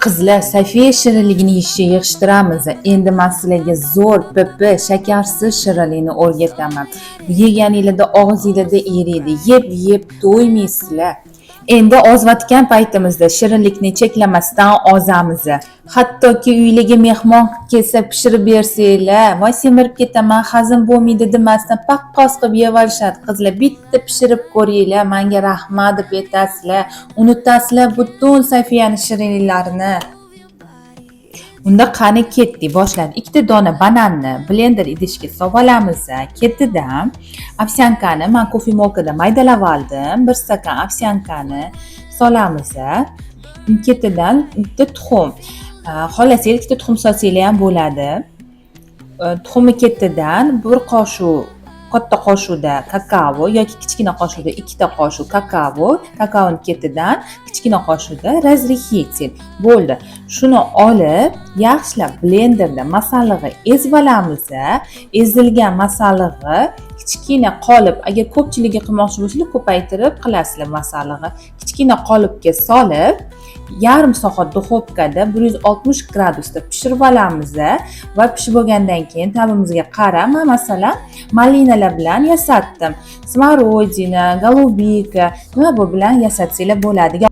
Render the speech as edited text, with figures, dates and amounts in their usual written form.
Qizlar, Safiya shirinligini yeyishni yig'ishtiramiz. Endi men sizlarga zo'r, pipi, shakarsiz shirinlikni o'rgataman. Yeganingizda og'zingizda eriydi. Yeb to'ymaysizlar. Endi ozvatgan paytimizda shirinlikni cheklamasdan ozamiz. Hattoki uylarga mehmon kelsa pishirib bersanglar, "Voy semirib ketaman, hazm bo'lmaydi" demasdan paqqos qilib yevolishadi. Qizlar, bitta pishirib ko'ringlar, menga rahmat deb aytasizlar. Unutasizlar butun Safiyaning shirinliklarini. Unda qani ketdik, boshladi. 2 dona bananni blender idishga solib olamiz. Ketidan ovsyankani men kofemolkada maydalab oldim. 1 stakan ovsyankani solamiz. Ketidan bitta tuxum. Xohlasangiz 2 tuxum solsanglar ham bo'ladi. Tuxumni ketidan 1 qoshiq katta qoshiqda kakao yoki kichkina qoshiqda 2 ta qoshiq kakao, kakaoni ketidan kichkina qoshiqda razrihitelь. Bo'ldi. Shuni olib, yaxshilab blenderda masallig'i ezib olamiz. Ezilgan masallig'i kichkina qolip, agar ko'pchiligi qilmoqchi bo'lsangiz ko'paytirib qilasizlar masallig'i. Kichkina qolipga solib, yarim soat duxovkada 160 gradusda pishirib olamiz va pishib bo'lgandan keyin ta'mimizga qarab, men masalan malinalar bilan yasatdim. Smorodina, golubika, nima bu bilan yasatsanglar bo'ladi.